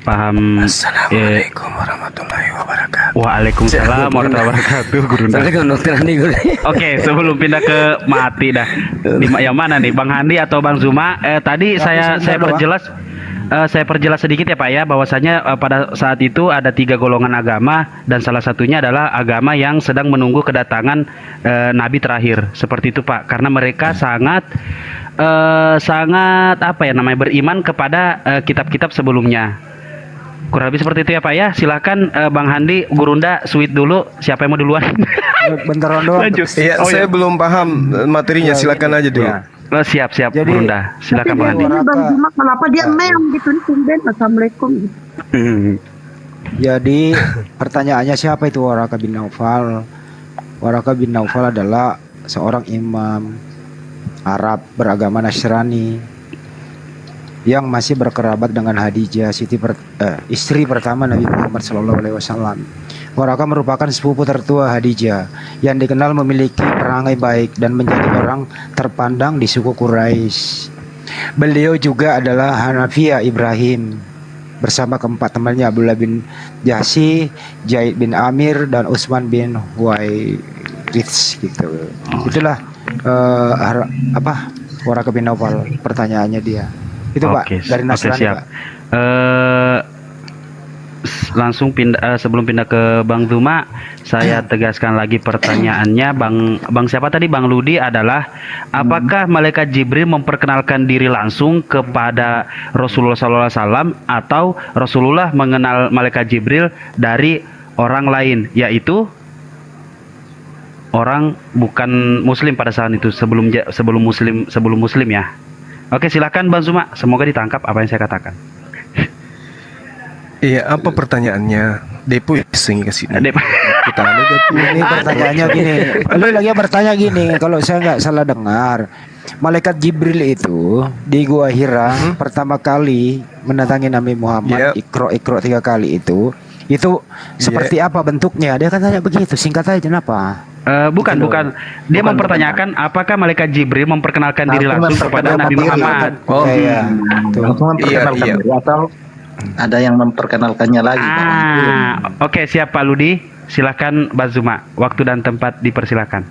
paham. Assalamualaikum warahmatullahi wabarakatuh. Waalaikumsalam warahmatullahi wabarakatuh, Gurunda. Oke, sebelum pindah ke Mati dah. Yang mana nih, Bang Handi atau Bang Zuma? Tadi saya perjelas. Saya perjelas sedikit ya Pak ya, bahwasanya pada saat itu ada 3 golongan agama dan salah satunya adalah agama yang sedang menunggu kedatangan Nabi terakhir. Seperti itu Pak, karena mereka sangat apa ya namanya, beriman kepada kitab-kitab sebelumnya. Kurang lebih seperti itu ya Pak ya. Silahkan Bang Handi, Gurunda, sweet dulu. Siapa yang mau duluan? Bentar doang. Lanjut. Iya, saya belum paham materinya. Silakan aja dulu. Ya. Siap, Jadi, Gurunda. Silakan Bang Handi. Ini Bang Zuma kenapa dia mem gitu nih, tumben assalamualaikum gitu. Jadi pertanyaannya siapa itu Waraka bin Naufal? Waraka bin Naufal adalah seorang imam Arab beragama Nasrani yang masih berkerabat dengan Khadijah, istri pertama Nabi Muhammad SAW. Waraka merupakan sepupu tertua Khadijah yang dikenal memiliki perangai baik dan menjadi orang terpandang di suku Quraisy. Beliau juga adalah Hanafiya Ibrahim bersama keempat temannya, Abdullah bin Jahsi, Zaid bin Amir, dan Utsman bin Huwairits gitu. Itulah Waraka bin Naufal, pertanyaannya dia. Itu Pak, dari Nasrani siap. Pak. Langsung pindah, sebelum pindah ke Bang Zuma, saya tegaskan lagi pertanyaannya. Bang siapa tadi? Bang Ludi adalah apakah malaikat Jibril memperkenalkan diri langsung kepada Rasulullah SAW atau Rasulullah mengenal malaikat Jibril dari orang lain, yaitu orang bukan muslim pada saat itu, sebelum muslim ya. Oke, silakan Bang Zuma, semoga ditangkap apa yang saya katakan. Iya, apa pertanyaannya? Depo sing kasih. Kita Ini pertanyaannya gini. Lu lagi bertanya gini, kalau saya nggak salah dengar, malaikat Jibril itu di Gua Hira pertama kali mendatangi Nabi Muhammad, Iqra 3 kali itu seperti apa bentuknya? Dia kan tanya begitu, singkat aja kenapa? Bukan. Dia mempertanyakan apakah malaikat Jibril memperkenalkan diri langsung kepada Nabi Muhammad. Oh, iya. Langsung memperkenalkan diri atau ada yang memperkenalkannya lagi. Oke, siap Pak Ludi. Silakan Bang Zuma. Waktu dan tempat dipersilakan.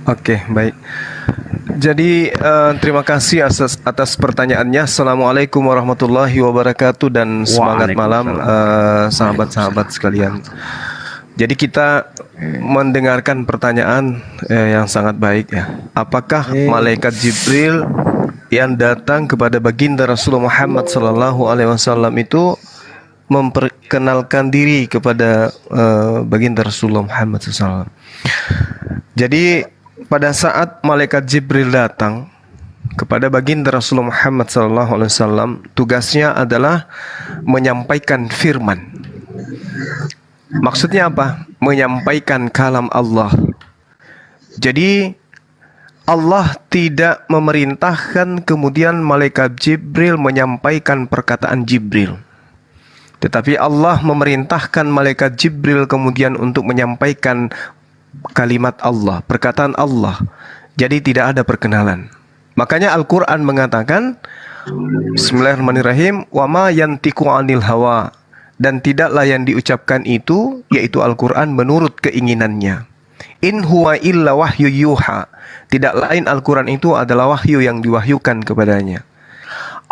Oke, baik. Jadi terima kasih atas pertanyaannya. Assalamualaikum warahmatullahi wabarakatuh dan semangat malam sahabat-sahabat sekalian. Jadi kita mendengarkan pertanyaan yang sangat baik ya. Apakah malaikat Jibril yang datang kepada baginda Rasulullah Muhammad SAW itu memperkenalkan diri kepada baginda Rasulullah Muhammad SAW? Jadi pada saat malaikat Jibril datang kepada baginda Rasulullah Muhammad SAW, tugasnya adalah menyampaikan firman. Maksudnya apa? Menyampaikan kalam Allah. Jadi Allah tidak memerintahkan kemudian malaikat Jibril menyampaikan perkataan Jibril. Tetapi Allah memerintahkan malaikat Jibril kemudian untuk menyampaikan kalimat Allah, perkataan Allah. Jadi tidak ada perkenalan. Makanya Al-Quran mengatakan, Bismillahirrahmanirrahim, wa ma yantiqu 'anil hawa, dan tidaklah yang diucapkan itu, yaitu Al-Quran, menurut keinginannya. In huwa illa wahyu yuha, tidak lain Al-Quran itu adalah wahyu yang diwahyukan kepadanya.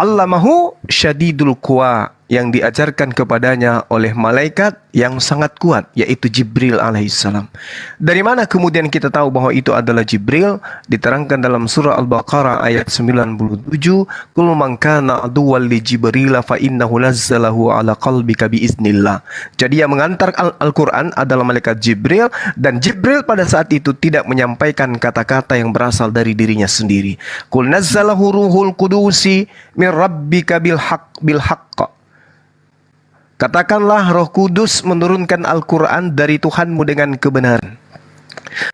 Allamahu syadidul quwa, yang diajarkan kepadanya oleh malaikat yang sangat kuat, yaitu Jibril alaihissalam. Dari mana kemudian kita tahu bahwa itu adalah Jibril? Diterangkan dalam surah Al-Baqarah ayat 97, Qul man kana aduwwan li Jibril fa innahu nazzalahu ala qalbika biiznillah. Jadi yang mengantar Al-Quran adalah malaikat Jibril, dan Jibril pada saat itu tidak menyampaikan kata-kata yang berasal dari dirinya sendiri. Qul nazzalahu ruhul qudusi min rabbika bil haqq. Katakanlah Roh Kudus menurunkan Al-Quran dari Tuhanmu dengan kebenaran.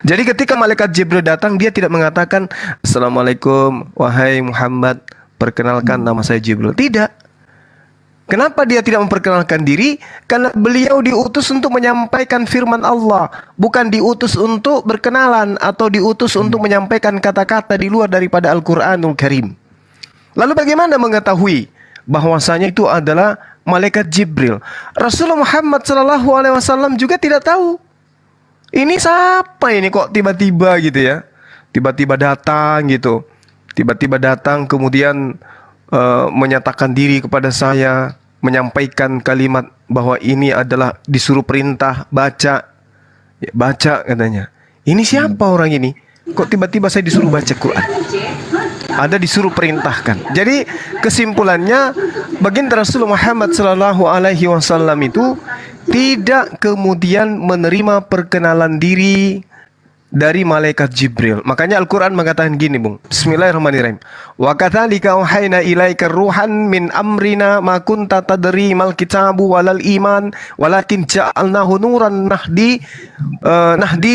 Jadi ketika malaikat Jibril datang, dia tidak mengatakan, Assalamualaikum, wahai Muhammad, perkenalkan nama saya Jibril. Tidak. Kenapa dia tidak memperkenalkan diri? Karena beliau diutus untuk menyampaikan firman Allah, bukan diutus untuk berkenalan atau diutus untuk menyampaikan kata-kata di luar daripada Al-Quranul Karim. Lalu bagaimana mengetahui bahwasanya itu adalah malaikat Jibril. Rasulullah Muhammad SAW juga tidak tahu. Ini siapa ini kok tiba-tiba gitu ya. Tiba-tiba datang gitu. Tiba-tiba datang kemudian menyatakan diri kepada saya, menyampaikan kalimat bahwa ini adalah disuruh perintah baca. Ya, baca katanya. Ini siapa orang ini? Kok tiba-tiba saya disuruh baca Quran? Ada disuruh perintahkan. Jadi kesimpulannya baginda Rasulullah Muhammad SAW itu tidak kemudian menerima perkenalan diri dari malaikat Jibril. Makanya Al-Quran mengatakan gini, Bung. Bismillahirrahmanirrahim. Wa kadzalika auhayna ilaika ruhan min amrina ma kunta tadri mal kitabu walal iman walakin ja'alnahu nuran nahdi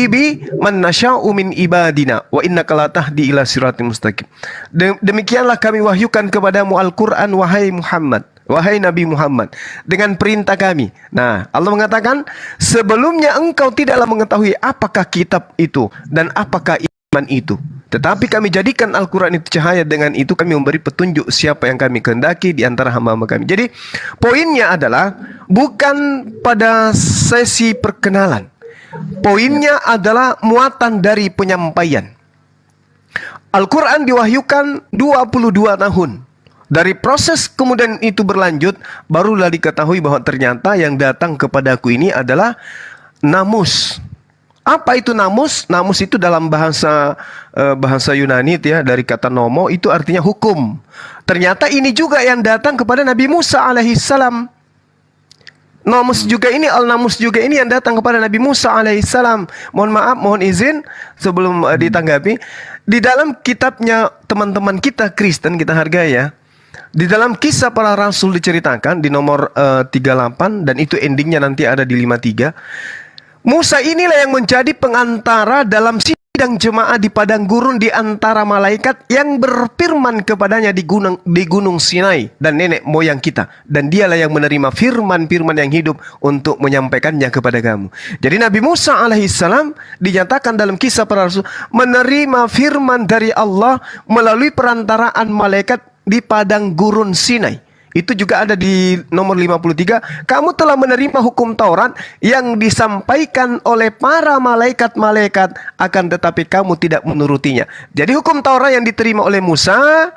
bi man nasya'u min ibadina wa innaka la tahdi ila siratal mustaqim. Demikianlah kami wahyukan kepadamu Al-Quran, wahai Muhammad, wahai Nabi Muhammad, dengan perintah kami. Nah, Allah mengatakan, sebelumnya engkau tidaklah mengetahui apakah kitab itu dan apakah iman itu. Tetapi kami jadikan Al-Quran itu cahaya, dengan itu kami memberi petunjuk siapa yang kami kehendaki di antara hamba-hamba kami. Jadi, poinnya adalah bukan pada sesi perkenalan. Poinnya adalah muatan dari penyampaian. Al-Quran diwahyukan 22 tahun. Dari proses kemudian itu berlanjut, barulah diketahui bahwa ternyata yang datang kepadaku ini adalah namus. Apa itu namus? Namus itu dalam bahasa Yunani ya, dari kata nomo, itu artinya hukum. Ternyata ini juga yang datang kepada Nabi Musa alaihissalam. Namus juga ini, al-namus juga ini yang datang kepada Nabi Musa alaihissalam. Mohon maaf, mohon izin sebelum ditanggapi. Di dalam kitabnya teman-teman kita Kristen, kita hargai ya. Di dalam kisah para rasul diceritakan di nomor 38, dan itu endingnya nanti ada di 53. Musa inilah yang menjadi pengantara dalam sidang jemaah di padang gurun di antara malaikat yang berfirman kepadanya di gunung Sinai dan nenek moyang kita. Dan dialah yang menerima firman-firman yang hidup untuk menyampaikannya kepada kamu. Jadi Nabi Musa alaihissalam dinyatakan dalam kisah para rasul menerima firman dari Allah melalui perantaraan malaikat di padang gurun Sinai. Itu juga ada di nomor 53. Kamu telah menerima hukum Taurat yang disampaikan oleh para malaikat-malaikat, akan tetapi kamu tidak menurutinya. Jadi hukum Taurat yang diterima oleh Musa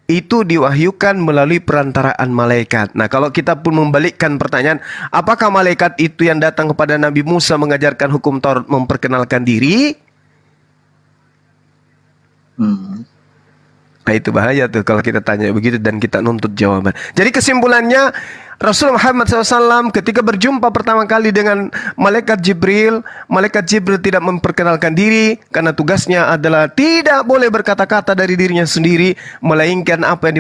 itu diwahyukan melalui perantaraan malaikat. Nah, kalau kita pun membalikkan pertanyaan, apakah malaikat itu yang datang kepada Nabi Musa mengajarkan hukum Taurat, memperkenalkan diri? Nah, itu bahaya tuh kalau kita tanya begitu dan kita nuntut jawaban. Jadi kesimpulannya, Rasulullah Muhammad SAW ketika berjumpa pertama kali dengan malaikat Jibril tidak memperkenalkan diri karena tugasnya adalah tidak boleh berkata-kata dari dirinya sendiri, melainkan apa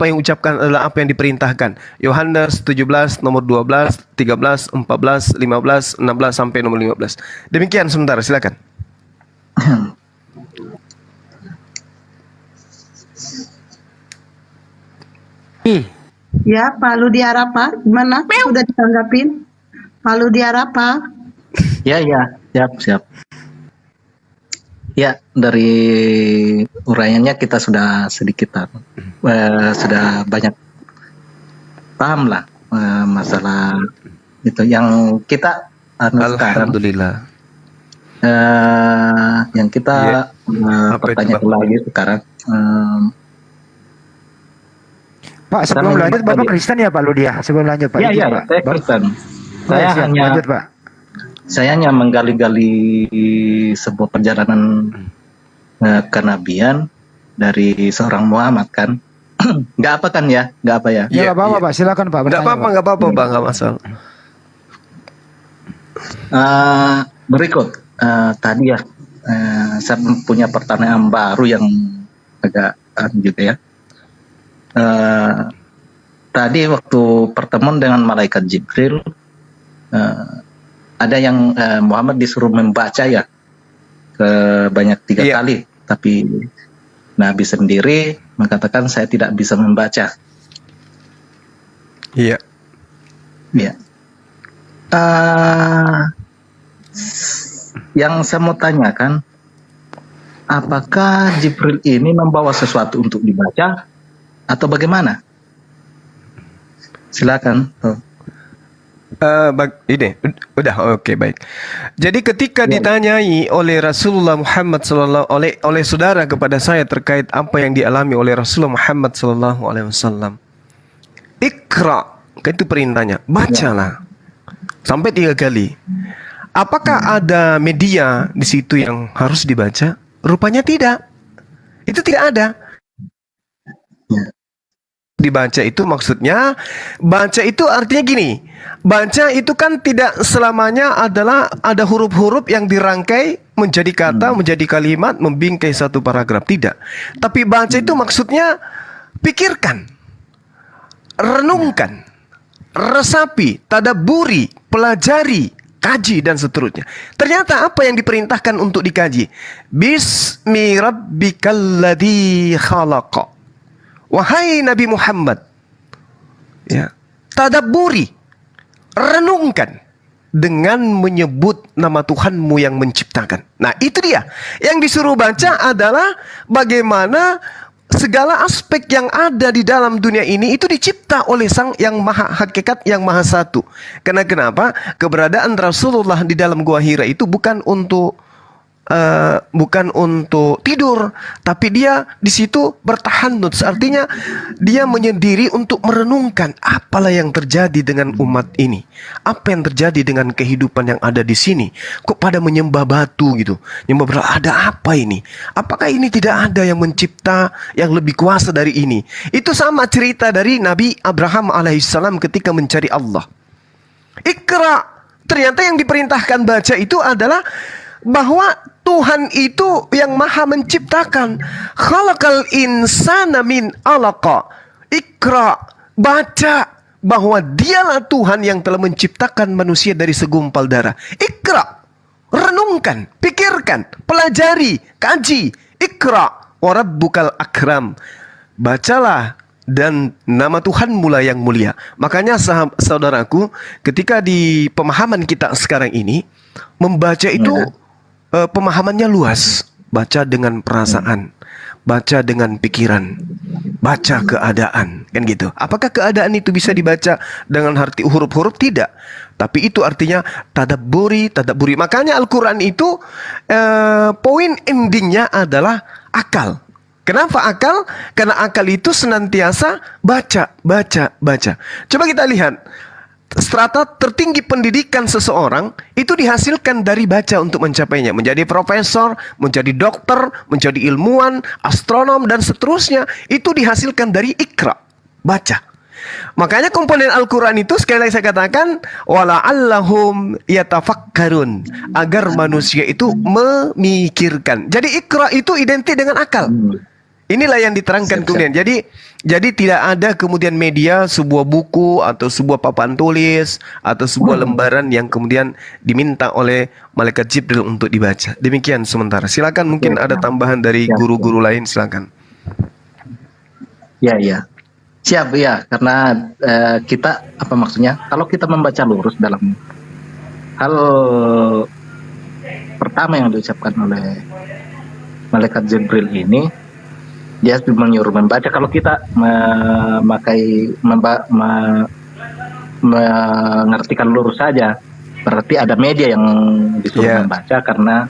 yang ucapkan adalah apa yang diperintahkan. Yohanes 17 nomor 12, 13, 14, 15, 16 sampai nomor 15. Demikian sementara, silakan. Ya, Pak Ludi Arapa, gimana? Sudah ditanggapin? Pak Ludi Arapa. Ya, siap. Ya, dari uraiannya kita sudah sedikit sudah banyak paham lah masalah itu yang kita alhamdulillah. Yang kita pertanyaan lagi sekarang. Pak, sebelum lanjut, Bapak Kristen ya Pak Ludia? Sebelum lanjut Pak. Iya, saya Kristen. Saya hanya menggali-gali sebuah perjalanan kenabian dari seorang Muhammad kan. Nggak apa kan ya? Nggak apa ya? Ya, nggak apa-apa Pak, silakan Pak. Nggak apa-apa Bang, nggak masalah. Berikut tadi ya, saya punya pertanyaan baru yang agak juga ya. Tadi waktu pertemuan dengan malaikat Jibril, ada yang Muhammad disuruh membaca ya banyak 3 kali, tapi Nabi sendiri mengatakan saya tidak bisa membaca. Iya. Yang saya mau tanyakan, apakah Jibril ini membawa sesuatu untuk dibaca atau bagaimana? Silakan. Udah, oke, baik. Jadi ketika ditanyai oleh Rasulullah Muhammad sallallahu oleh saudara kepada saya terkait apa yang dialami oleh Rasulullah Muhammad sallallahu alaihi wasallam. Iqra, itu perintahnya, bacalah. Sampai 3 kali. Apakah ada media di situ yang harus dibaca? Rupanya tidak. Itu tidak ada. Dibaca itu maksudnya, baca itu artinya gini. Baca itu kan tidak selamanya adalah ada huruf-huruf yang dirangkai menjadi kata, menjadi kalimat, membingkai satu paragraf. Tidak. Tapi baca itu maksudnya pikirkan, renungkan, resapi, tadabburi, pelajari, kaji dan seterusnya. Ternyata apa yang diperintahkan untuk dikaji? Bismi rabbikalladzi khalaqa. Wahai Nabi Muhammad, ya, tadabburi, renungkan dengan menyebut nama Tuhanmu yang menciptakan. Nah, itu dia. Yang disuruh baca adalah bagaimana segala aspek yang ada di dalam dunia ini itu dicipta oleh Sang yang Maha Hakikat, yang Maha Satu. Karena kenapa? Keberadaan Rasulullah di dalam Gua Hira itu bukan untuk tidur, tapi dia di situ bertahannud, artinya dia menyendiri untuk merenungkan apalah yang terjadi dengan umat ini, apa yang terjadi dengan kehidupan yang ada di sini. Kok pada menyembah batu gitu, nyembah ada apa ini? Apakah ini tidak ada yang mencipta yang lebih kuasa dari ini? Itu sama cerita dari Nabi Abraham alaihissalam ketika mencari Allah. Iqra, ternyata yang diperintahkan baca itu adalah bahwa Tuhan itu yang maha menciptakan. Khalaqal insana min alaqa. Iqra, baca bahwa dialah Tuhan yang telah menciptakan manusia dari segumpal darah. Iqra, renungkan, pikirkan, pelajari, kaji. Iqra wa rabbukal akram. Bacalah dan nama Tuhanmu lah yang mulia. Makanya saudaraku, ketika di pemahaman kita sekarang ini, membaca itu pemahamannya luas. Baca dengan perasaan, baca dengan pikiran, baca keadaan, kan gitu. Apakah keadaan itu bisa dibaca dengan arti huruf-huruf? Tidak. Tapi itu artinya tadabburi. Makanya Al-Quran itu poin endingnya adalah akal. Kenapa akal? Karena akal itu senantiasa baca. Coba kita lihat. Strata tertinggi pendidikan seseorang itu dihasilkan dari baca untuk mencapainya. Menjadi profesor, menjadi dokter, menjadi ilmuwan, astronom, dan seterusnya. Itu dihasilkan dari ikra, baca. Makanya komponen Al-Quran itu sekali lagi saya katakan, wala'allahum yatafakkarun, agar manusia itu memikirkan. Jadi ikra itu identik dengan akal. Inilah yang diterangkan kemudian. Jadi tidak ada kemudian media, sebuah buku atau sebuah papan tulis atau sebuah lembaran yang kemudian diminta oleh malaikat Jibril untuk dibaca. Demikian sementara. Silakan, mungkin ada tambahan dari guru-guru lain, silakan. Ya. Siap ya, karena kita apa maksudnya? Kalau kita membaca lurus dalam hal pertama yang diucapkan oleh malaikat Jibril ini, dia menyuruh membaca. Kalau kita mengartikan lurus saja, berarti ada media yang disuruh membaca, karena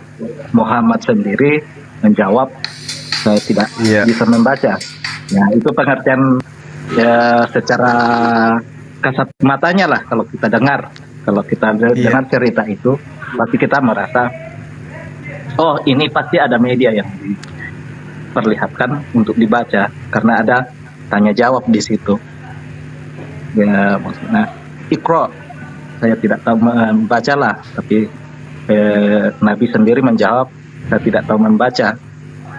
Muhammad sendiri menjawab saya tidak bisa membaca. Ya, itu pengertian secara kasat matanya lah. Kalau kita dengar dengar cerita itu, pasti kita merasa, oh ini pasti ada media yang perlihatkan untuk dibaca, karena ada tanya jawab di situ. Ya, maksudnya Iqra, saya tidak tahu membacalah, tapi Nabi sendiri menjawab, saya tidak tahu membaca.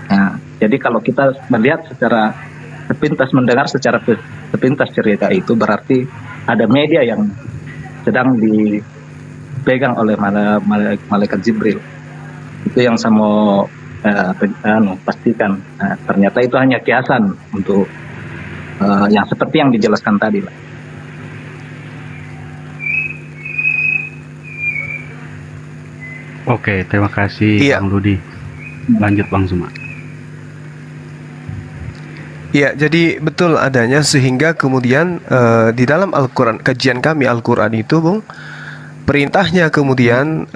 Nah, jadi kalau kita melihat secara sepintas, mendengar secara sepintas cerita itu, berarti ada media yang sedang dipegang oleh malaikat Jibril. Itu yang saya mau pastikan. Nah, ternyata itu hanya kiasan untuk yang seperti yang dijelaskan tadi lah. Oke, terima kasih Bang Rudi. Lanjut Bang Zuma. Ya, jadi betul adanya sehingga kemudian di dalam Al-Quran, kajian kami Al-Quran itu, Bung, perintahnya kemudian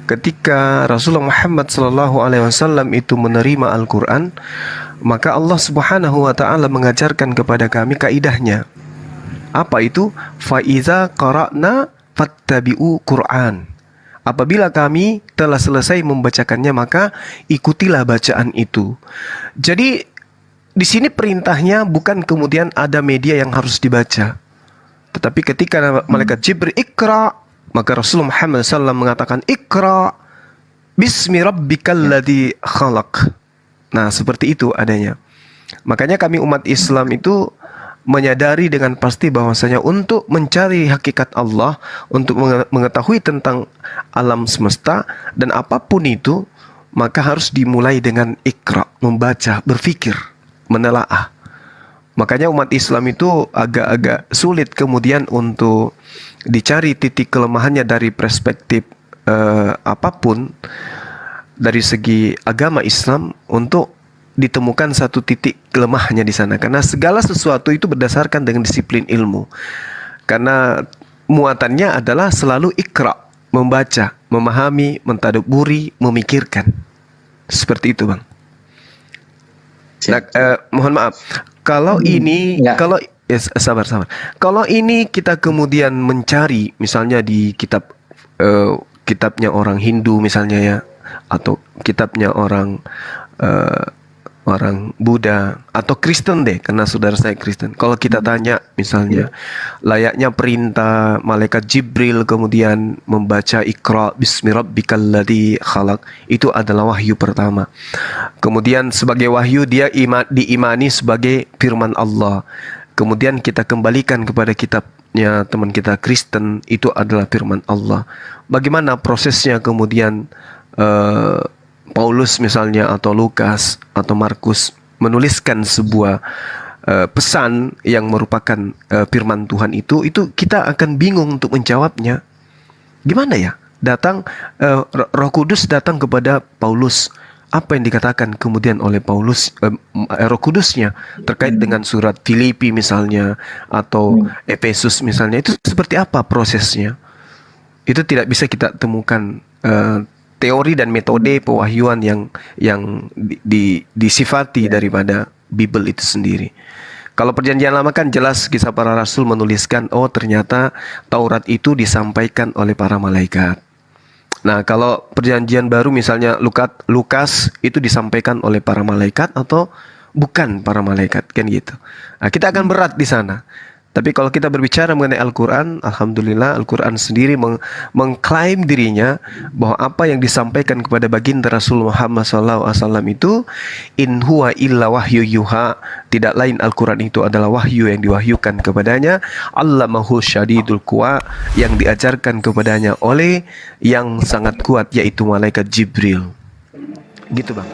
ketika Rasulullah Muhammad SAW itu menerima Al-Quran, maka Allah Subhanahu wa Ta'ala mengajarkan kepada kami kaidahnya. Apa itu? Faiza qara'na fattabi'u Qur'an. Apabila kami telah selesai membacakannya, maka ikutilah bacaan itu. Jadi di sini perintahnya bukan kemudian ada media yang harus dibaca, tetapi ketika malaikat Jibril Iqra, maka Rasulullah Muhammad SAW mengatakan Iqra bismi rabbikal ladzi khalaq. Nah, seperti itu adanya. Makanya kami umat Islam itu menyadari dengan pasti bahwasanya untuk mencari hakikat Allah, untuk mengetahui tentang alam semesta dan apapun itu, maka harus dimulai dengan ikra, membaca, berpikir, menelaah. Makanya umat Islam itu agak-agak sulit kemudian untuk dicari titik kelemahannya dari perspektif apapun dari segi agama Islam, untuk ditemukan satu titik kelemahannya di sana, karena segala sesuatu itu berdasarkan dengan disiplin ilmu, karena muatannya adalah selalu ikra, membaca, memahami, mentadabburi, memikirkan. Seperti itu, Bang. Nah, mohon maaf kalau ini kalau sabar. Kalau ini kita kemudian mencari misalnya di kitab kitabnya orang Hindu misalnya ya, atau kitabnya orang Buddha atau Kristen deh, karena saudara saya Kristen. Kalau kita tanya misalnya, layaknya perintah malaikat Jibril kemudian membaca Iqra bismi rabbikal ladzi khalaq, itu adalah wahyu pertama. Kemudian sebagai wahyu dia diimani sebagai firman Allah. Kemudian kita kembalikan kepada kitabnya teman kita Kristen, itu adalah firman Allah. Bagaimana prosesnya kemudian Paulus misalnya atau Lukas atau Markus menuliskan sebuah pesan yang merupakan firman Tuhan, itu kita akan bingung untuk menjawabnya. Gimana ya? Datang Roh Kudus datang kepada Paulus. Apa yang dikatakan kemudian oleh Paulus, Roh Kudusnya terkait dengan surat Filipi misalnya atau Efesus misalnya, itu seperti apa prosesnya? Itu tidak bisa kita temukan teori dan metode pewahyuan yang disifati daripada Bible itu sendiri. Kalau perjanjian lama kan jelas kisah para rasul menuliskan, oh ternyata Taurat itu disampaikan oleh para malaikat. Nah, kalau perjanjian baru misalnya Lukas itu disampaikan oleh para malaikat atau bukan para malaikat, kan gitu. Nah, kita akan berat di sana. Tapi kalau kita berbicara mengenai Al-Quran, alhamdulillah Al-Quran sendiri mengklaim dirinya bahwa apa yang disampaikan kepada baginda Rasul Muhammad SAW itu in huwa illa wahyu yuha, tidak lain Al-Quran itu adalah wahyu yang diwahyukan kepadanya, allamahu syadidul quwa, yang diajarkan kepadanya oleh yang sangat kuat, yaitu malaikat Jibril. Gitu, Bang.